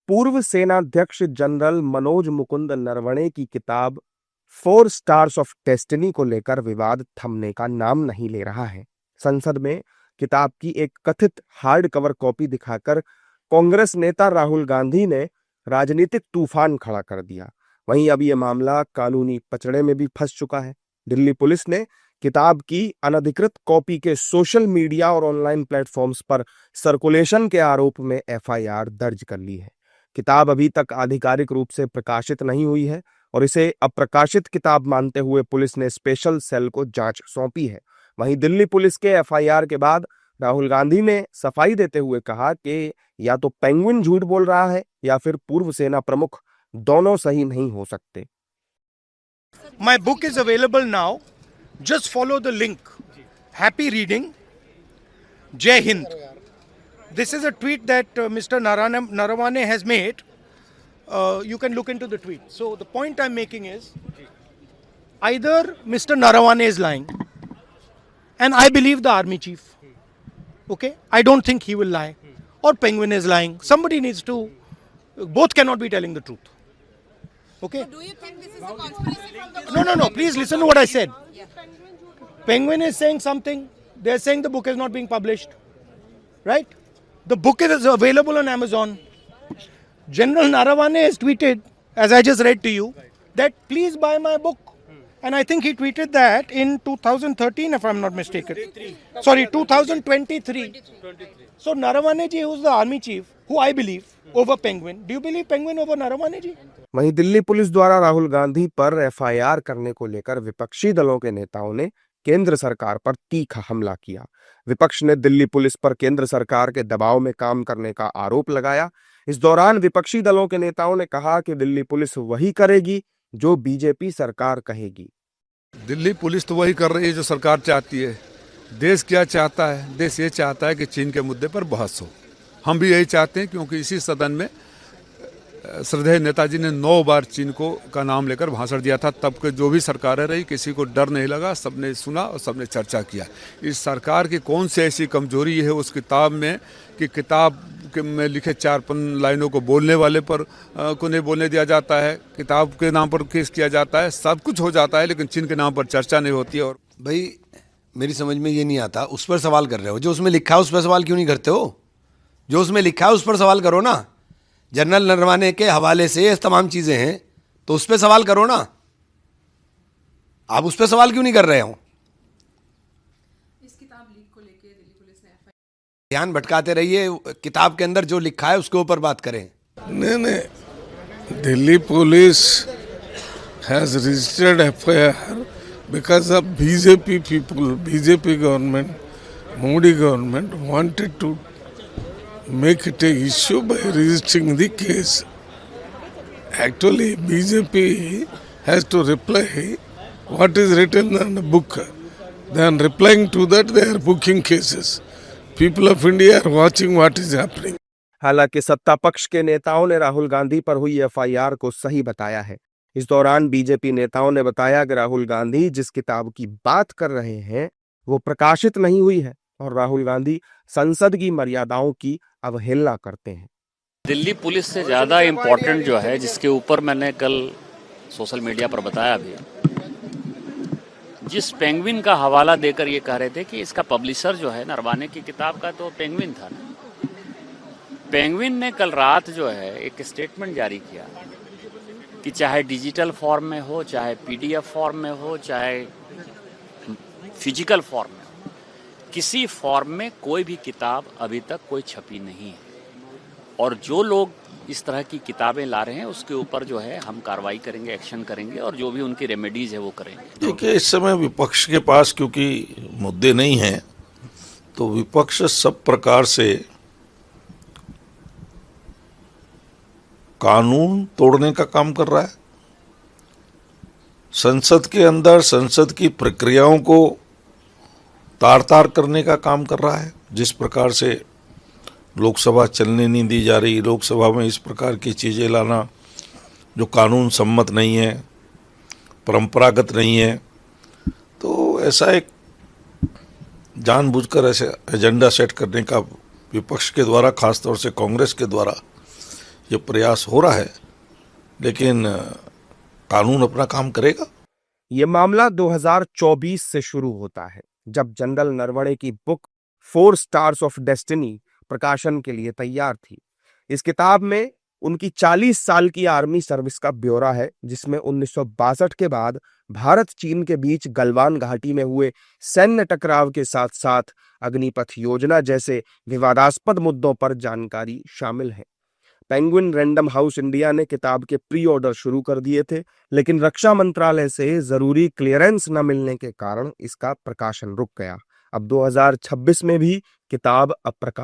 पूर्व सेनाध्यक्ष जनरल मनोज मुकुंद नरवणे की किताब 4 स्टार्स ऑफ डेस्टिनी को लेकर विवाद थमने का नाम नहीं ले रहा है। संसद में किताब की एक कथित हार्ड कवर कॉपी दिखाकर कांग्रेस नेता राहुल गांधी ने राजनीतिक तूफान खड़ा कर दिया। वहीं अब यह मामला कानूनी पचड़े में भी फंस चुका है। दिल्ली पुलिस ने किताब की अनधिकृत कॉपी के सोशल मीडिया और ऑनलाइन प्लेटफॉर्म्स पर सर्कुलेशन के आरोप में एफआईआर दर्ज कर ली है। किताब अभी तक आधिकारिक रूप से प्रकाशित नहीं हुई है और इसे अप्रकाशित किताब मानते हुए पुलिस ने स्पेशल सेल को जांच सौंपी है। वहीं दिल्ली पुलिस के एफआईआर के बाद राहुल गांधी ने सफाई देते हुए कहा कि या तो पेंगुइन झूठ बोल रहा है या फिर पूर्व सेना प्रमुख दोनों सही नहीं हो सकते। My book is available now. Just follow the link. Happy reading. Jai Hind. This is a tweet that Mr. Narawane has made. You can look into the tweet. So the point I'm making is either Mr. Narawane is lying, and I believe the army chief. Okay? I don't think he will lie. Or Penguin is lying. Somebody needs to. Both cannot be telling the truth. Okay? So do you think this is a conspiracy from the No. Please listen to what I said. Penguin is saying something. They're saying the book is not being published. Right? The book is available on Amazon. General Narawane has tweeted, as I just read to you, that please buy my book. And I think he tweeted that in 2013, if I'm not mistaken. Sorry, 2023. So Narawane ji, who's the army chief, who I believe, over Penguin. Do you believe Penguin over Narawane ji? वहीं Delhi police द्वारा राहुल गांधी पर FIR करने को लेकर विपक्षी दलों के नेताओं ने केंद्र सरकार पर तीखा हमला किया। विपक्ष ने दिल्ली पुलिस पर केंद्र सरकार के दबाव में काम करने का आरोप लगाया। इस दौरान विपक्षी दलों के नेताओं ने कहा कि दिल्ली पुलिस वही करेगी जो बीजेपी सरकार कहेगी। दिल्ली पुलिस तो वही कर रही है जो सरकार चाहती है। देश क्या चाहता है? देश ये चाहता है कि चीन के मुद्दे पर बहस हो। हम भी यही चाहते हैं, क्योंकि इसी सदन में श्रद्धेय नेताजी ने 9 बार चीन का नाम लेकर भाषण दिया था। तब के जो भी सरकारें रही, किसी को डर नहीं लगा, सबने सुना और सबने चर्चा किया। इस सरकार की कौन सी ऐसी कमजोरी है उस किताब में कि किताब में लिखे 4 लाइनों को बोलने वाले पर को नहीं बोलने दिया जाता है, किताब के नाम पर केस किया जाता है, सब कुछ हो जाता है, लेकिन चीन के नाम पर चर्चा नहीं होती है। और भाई मेरी समझ में ये नहीं आता, उस पर सवाल कर रहे हो। जो उसमें लिखा है उस पर सवाल क्यों नहीं करते हो? जो उसमें लिखा है उस पर सवाल करो ना। जनरल नरवाने के हवाले से ये तमाम चीज़ें हैं, तो उस पर सवाल करो ना। आप उस पर सवाल क्यों नहीं कर रहे हो? इस किताब लीक को लेके दिल्ली पुलिस ने ध्यान भटकाते रहिए, किताब के अंदर जो लिखा है उसके ऊपर बात करें। नहीं, Delhi police has registered FIR because of BJP people, BJP government, Modi government wanted to make it a issue by registering the case. Actually, BJP has to reply what is written in the book. Then replying to that, they are booking cases. People of India are watching what is happening. हालांकि सत्ता पक्ष के नेताओं ने राहुल गांधी पर हुई FIR को सही बताया है। इस दौरान बीजेपी नेताओं ने बताया कि राहुल गांधी जिस किताब की बात कर रहे हैं वो प्रकाशित नहीं हुई है और राहुल गांधी संसद की मर्यादाओं की अवहेलना करते हैं। दिल्ली पुलिस से ज़्यादा इम्पोर्टेंट जो है, जिसके ऊपर मैंने कल सोशल मीडिया पर बताया भी, जिस पेंगुइन का हवाला देकर ये कह रहे थे कि इसका पब्लिशर जो है नरवाने की किताब का, तो पेंगुइन था ना। पेंगुइन ने कल रात जो है एक स्टेटमेंट जारी किया कि चाहे डिजिटल फॉर्म में हो, चाहे पीडीएफ फॉर्म में हो, चाहे फिजिकल फॉर्म में हो, किसी फॉर्म में कोई भी किताब अभी तक कोई छपी नहीं है। और जो लोग इस तरह की किताबें ला रहे हैं उसके ऊपर जो है हम कार्रवाई करेंगे, एक्शन करेंगे और जो भी उनकी रेमेडीज है वो करेंगे। देखिए, इस समय विपक्ष के पास क्योंकि मुद्दे नहीं हैं, तो विपक्ष सब प्रकार से कानून तोड़ने का काम कर रहा है। संसद के अंदर संसद की प्रक्रियाओं को तार-तार करने का काम कर रहा है। जिस प्रकार से लोकसभा चलने नहीं दी जा रही, लोकसभा में इस प्रकार की चीज़ें लाना जो कानून सम्मत नहीं है, परंपरागत नहीं है, तो ऐसा एक जानबूझकर ऐसे एजेंडा सेट करने का विपक्ष के द्वारा, खासतौर से कांग्रेस के द्वारा ये प्रयास हो रहा है, लेकिन कानून अपना काम करेगा। ये मामला 2024 से शुरू होता है, जब जनरल नरवणे की बुक 4 स्टार्स ऑफ डेस्टिनी प्रकाशन के लिए तैयार थी। इस किताब में उनकी 40 साल की आर्मी सर्विस का ब्यौरा है, जिसमें 1962 के बाद भारत चीन के बीच गलवान घाटी में हुए सैन्य टकराव के साथ साथ अग्निपथ योजना जैसे विवादास्पद मुद्दों पर जानकारी शामिल है। पेंगुइन रैंडम हाउस इंडिया ने किताब के प्री ऑर्डर शुरू कर दिए थे, लेकिन रक्षा मंत्रालय से जरूरी क्लियरेंस न मिलने के कारण इसका प्रकाशन रुक गया। अब 2026 में भी किताब अप्रकाशित